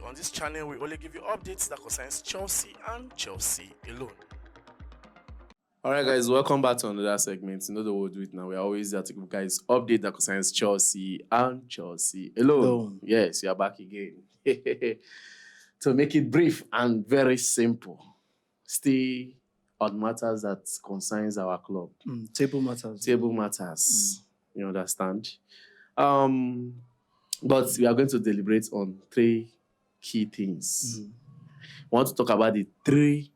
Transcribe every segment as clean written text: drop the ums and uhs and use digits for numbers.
on this channel, we only give you updates that concerns Chelsea and Chelsea alone. All right, guys, welcome back to another segment. You know the way we do it now. We're always there to give you guys update that concerns Chelsea and Chelsea alone. Yes, we are back again. To make it brief and very simple, stay on matters that concerns our club. Table matters. Table matters. You understand? But we are going to deliberate on three key things. We want to talk about the three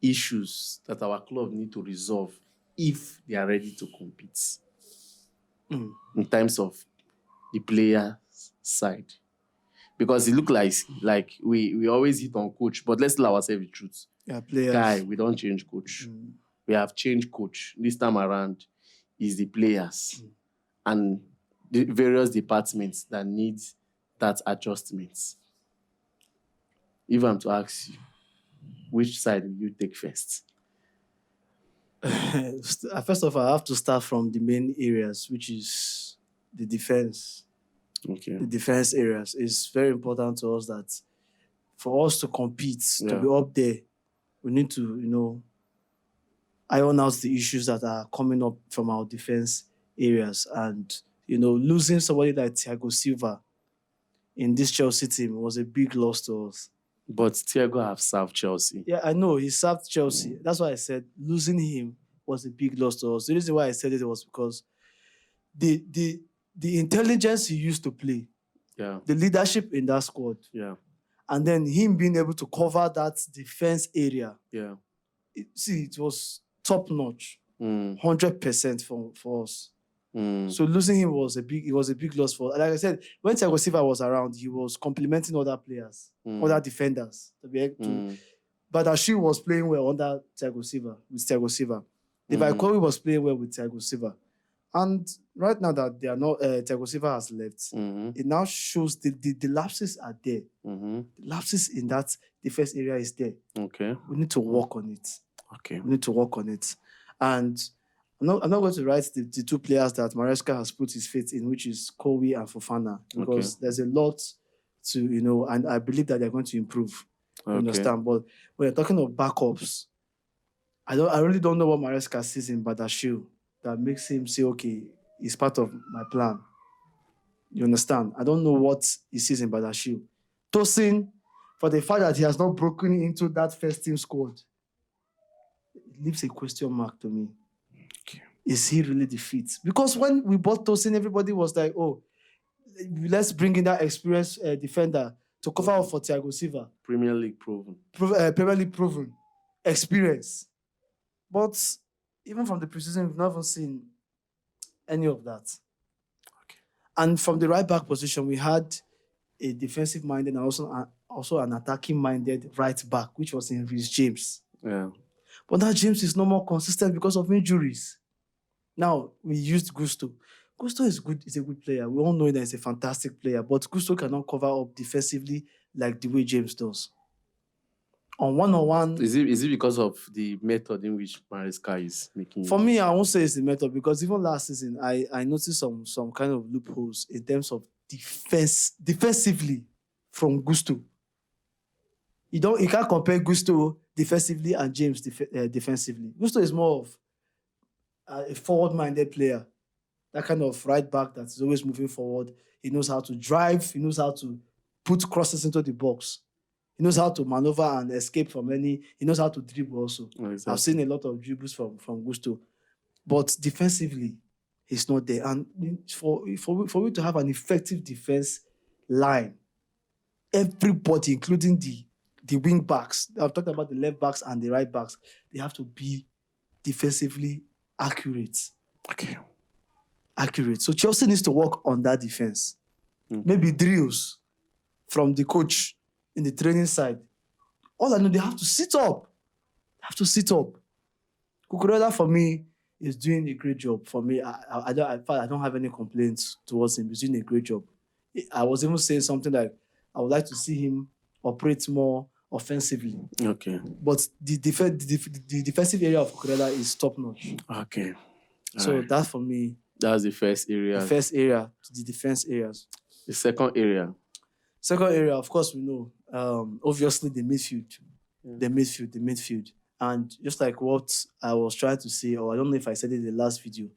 issues that our club need to resolve if they are ready to compete in terms of the player side. Because it look like we always hit on coach, but let's tell ourselves the truth. Yeah, players. Guy, we don't change coach. We have changed coach. This time around is the players and the various departments that need that adjustment. If I'm to ask you, which side will you take first? First of all, I have to start from the main areas, which is the defense. Okay. The defense areas is very important to us that for us to compete, to be up there, we need to, iron out the issues that are coming up from our defense areas. And, losing somebody like Thiago Silva in this Chelsea team was a big loss to us. But Thiago have served Chelsea. Yeah, I know. He served Chelsea. That's why I said losing him was a big loss to us. The reason why I said it was because the intelligence he used to play, the leadership in that squad, and then him being able to cover that defense area, it was top-notch, 100% for us. So losing him was a big loss for us. Like I said, when Thiago Silva was around, he was complimenting other players, other defenders to be able to. But Ashley was playing well under Thiago Silva, with Thiago Silva. Levi was playing well with Thiago Silva. And right now that they are not, Thiago Silva has left, it now shows the lapses are there. The lapses in that defense area is there. Okay. We need to work on it. Okay. We need to work on it. And I'm not going to write the two players that Maresca has put his faith in, which is Kobe and Fofana, because there's a lot to, and I believe that they're going to improve. You understand? But when you're talking of backups, I really don't know what Maresca sees in Badashil that makes him say, okay, it's part of my plan. You understand? I don't know what he sees in Badashil. Tosin, for the fact that he has not broken into that first team squad, it leaves a question mark to me. Is he really the fit? Because when we bought Tosin, everybody was like, oh, let's bring in that experienced defender to cover up for Thiago Silva. Premier League proven. Premier League proven. Experience. But even from the preseason, we've never seen any of that. Okay. And from the right-back position, we had a defensive-minded and also an attacking-minded right-back, which was in Reece James. Yeah. But now James is no more consistent because of injuries. Now, we used Gusto. Gusto is good. He's a good player. We all know that he's a fantastic player, but Gusto cannot cover up defensively like the way James does. On one-on-one... Is it because of the method in which Maresca is making... For me, I won't say it's the method, because even last season, I noticed some kind of loopholes in terms of defensively from Gusto. You can't compare Gusto defensively and James defensively. Gusto is more of a forward-minded player. That kind of right back that is always moving forward. He knows how to drive. He knows how to put crosses into the box. He knows how to maneuver and escape from any... He knows how to dribble also. Exactly. I've seen a lot of dribbles from Gusto. But defensively, he's not there. And for you to have an effective defense line, everybody, including the wing backs, I've talked about the left backs and the right backs, they have to be defensively accurate. Okay. Accurate. So Chelsea needs to work on that defense. Maybe drills from the coach in the training side. All I know, they have to sit up. They have to sit up. Cucurella, for me, is doing a great job. For me, I don't have any complaints towards him. He's doing a great job. I was even saying something like, I would like to see him operate more offensively. Okay. But the defensive area of Cucurella is top-notch. Okay. So that, for me... That's the first area. The first area, the defense areas. The second area. Second area, of course, we know. Obviously, the midfield, the midfield, and just like what I was trying to say, or I don't know if I said it in the last video,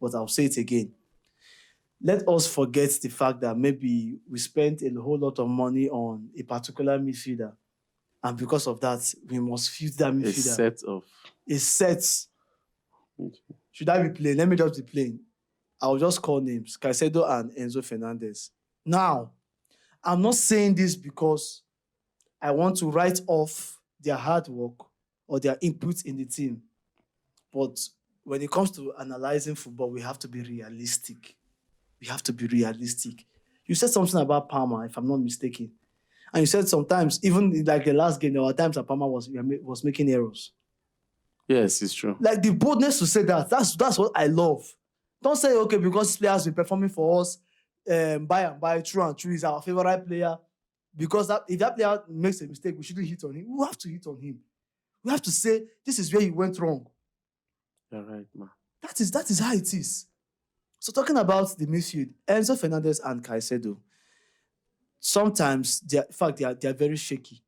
but I'll say it again. Let us forget the fact that maybe we spent a whole lot of money on a particular midfielder, and because of that, we must fuse that midfielder. A set. Should I be playing? Let me just be playing. I'll just call names: Caicedo and Enzo Fernandez. Now, I'm not saying this because I want to write off their hard work or their input in the team. But when it comes to analyzing football, we have to be realistic. We have to be realistic. You said something about Palmer, if I'm not mistaken. And you said sometimes, even like the last game, there were times that Palmer was making errors. Yes, it's true. Like the boldness to say that, that's what I love. Don't say, okay, because players will be performing for us, by true and true, is our favorite player. Because if that player makes a mistake, we shouldn't hit on him. We have to hit on him. We have to say, this is where he went wrong. You're right, man. That is how it is. So talking about the midfield, Enzo Fernandez and Caicedo, sometimes they are very shaky.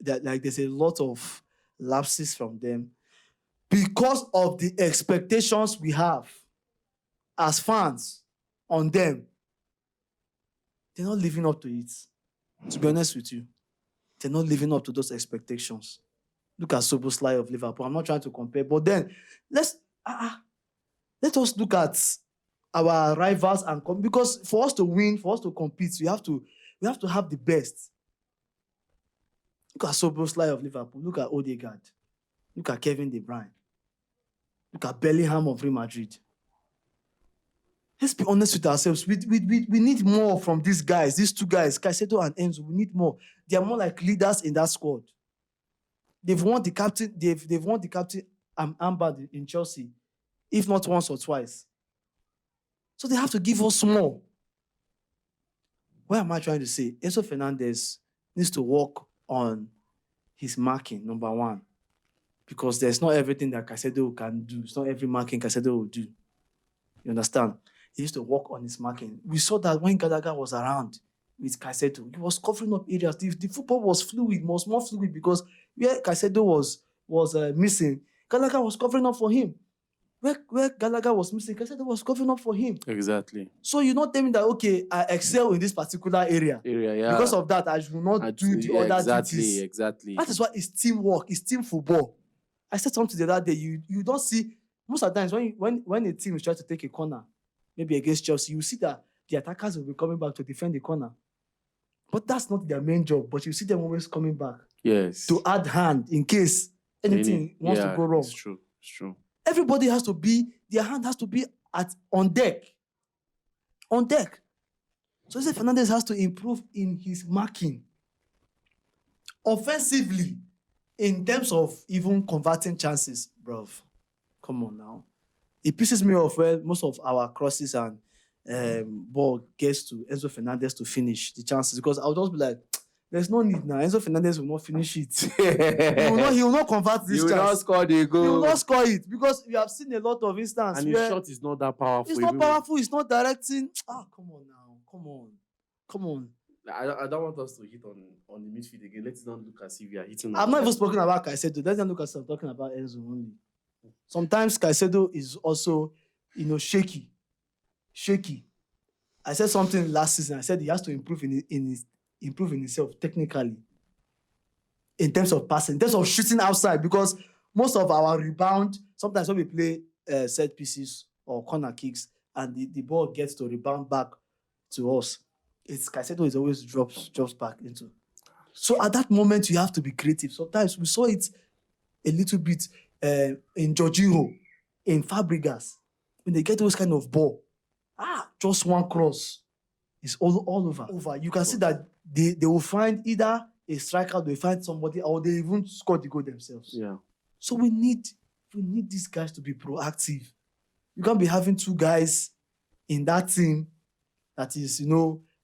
Like there's a lot of lapses from them because of the expectations we have as fans on them. They're not living up to it. To be honest with you, they're not living up to those expectations. Look at Szoboszlai of Liverpool. I'm not trying to compare, but then let us look at our rivals and because for us to win, for us to compete, we have to have the best. Look at Szoboszlai of Liverpool. Look at Odegaard. Look at Kevin De Bruyne. Look at Bellingham of Real Madrid. Let's be honest with ourselves. We need more from these guys, these two guys, Caicedo and Enzo. We need more. They are more like leaders in that squad. They've won the captain. They've won the captain armband in Chelsea, if not once or twice. So they have to give us more. What am I trying to say? Enzo Fernandez needs to work on his marking, number one, because there's not everything that Caicedo can do. It's not every marking Caicedo will do. You understand? He used to work on his marking. We saw that when Gallagher was around with Caicedo, he was covering up areas. The football was fluid, was more fluid because where Caicedo was missing, Gallagher was covering up for him. Where Gallagher was missing, Caicedo was covering up for him. Exactly. So you're not telling me that, okay, I excel in this particular area. Yeah. Because of that, I should not do the other duties. Exactly. That is why it's teamwork. It's team football. I said something the other day. You don't see, most of the times when a team is trying to take a corner, maybe against Chelsea, you see that the attackers will be coming back to defend the corner. But that's not their main job. But you see them always coming back. Yes. To add hand in case anything wants to go wrong. It's true. Everybody has to be, their hand has to be on deck. On deck. So Enzo Fernandez has to improve in his marking. Offensively, in terms of even converting chances, bruv. Come on now. It pisses me off where most of our crosses and ball gets to Enzo Fernandez to finish the chances, because I'll just be like, there's no need now. Enzo Fernandez will not finish it. he will not convert this chance. He will not score the goal. He will not score it because we have seen a lot of instances. And his shot is not that powerful. It's not powerful. It's not directing. Come on now. Come on. I don't want us to hit on the midfield again. Let's not look as if we are hitting. I'm not even speaking about Caicedo. Let's not look as if I'm talking about Enzo only. Sometimes Caicedo is also, shaky. I said something last season. I said he has to improve improve in himself technically, in terms of passing, in terms of shooting outside, because most of our rebound, sometimes when we play set pieces or corner kicks and the ball gets to rebound back to us, it's Caicedo is always drops back into. So at that moment, you have to be creative. Sometimes we saw it a little bit in Jorginho, in Fabregas, when they get those kind of ball, just one cross is all over. You can see that they will find either a striker, they find somebody, or they even score the goal themselves. Yeah. So we need these guys to be proactive. You can't be having two guys in that team that is,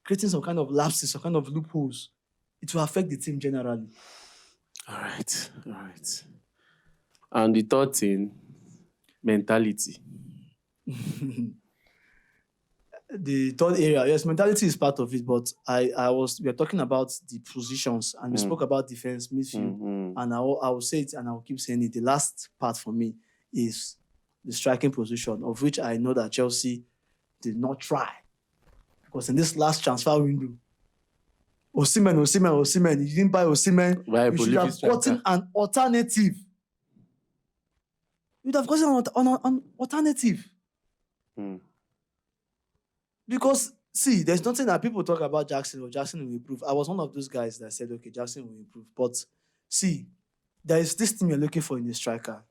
creating some kind of lapses, some kind of loopholes. It will affect the team generally. All right. And the third thing, mentality. The third area, yes, mentality is part of it, but we are talking about the positions, and we spoke about defense, midfield, and I will say it, and I will keep saying it. The last part for me is the striking position, of which I know that Chelsea did not try, because in this last transfer window, Osimhen, you didn't buy Osimhen. You should have gotten an alternative. You'd have gotten an alternative. Because, see, there's nothing that people talk about Jackson will improve. I was one of those guys that said, okay, Jackson will improve. But, see, there is this thing you're looking for in a striker.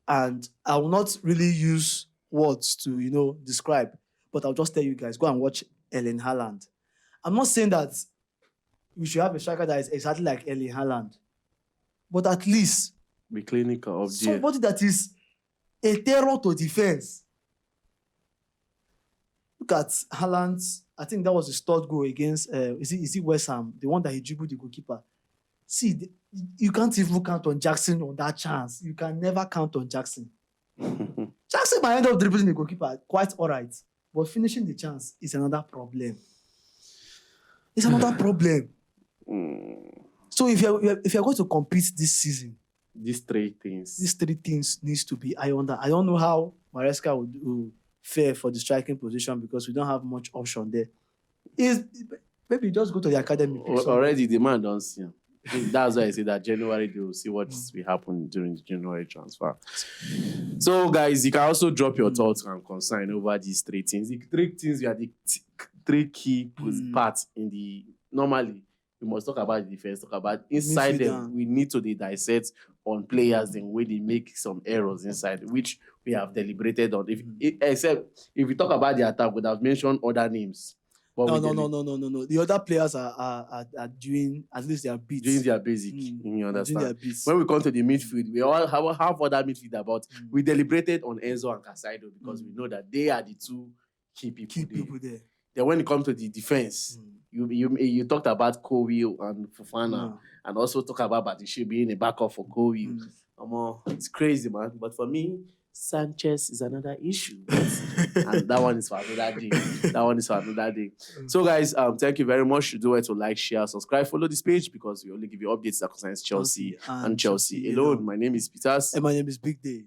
And I will not really use words to, describe. But I'll just tell you guys, go and watch Erling Haaland. I'm not saying that we should have a striker that is exactly like Erling Haaland. But at least... be clinical. Somebody that is a terror to defense. Look at Haaland's, I think that was his third goal against, is it West Ham? The one that he dribbled the goalkeeper. See, you can't even count on Jackson on that chance. You can never count on Jackson. Jackson might end up dribbling the goalkeeper, quite all right. But finishing the chance is another problem. It's another problem. So if you're going to compete this season, these three things needs to be. I don't know how Maresca would fare for the striking position, because we don't have much option there. Maybe just go to the academy. Already the man don't see him. That's why I say that January they will see what will happen during the January transfer. So guys, you can also drop your thoughts and concern over these three things. The three things are the three key parts in the normally. We must talk about the defense, talk about inside them. We need to dissect on players the way they make some errors inside, which we have deliberated on. Except if we talk about the attack, we would have mentioned other names. No. The other players are doing at least their beats. Doing their basic, you understand? When we come to the midfield, we all have other midfield about. We deliberated on Enzo and Casado because we know that they are the two key people there. Then when it comes to the defense, you talked about Kobe and Fofana, and also talk about Batishu being a backup for Kobe. It's crazy, man. But for me, Sanchez is another issue. And that one is for another day. So guys, thank you very much. Do it to like, share, subscribe, follow this page, because we only give you updates that concerns Chelsea and Chelsea alone. My name is Peters. And my name is Big Dave.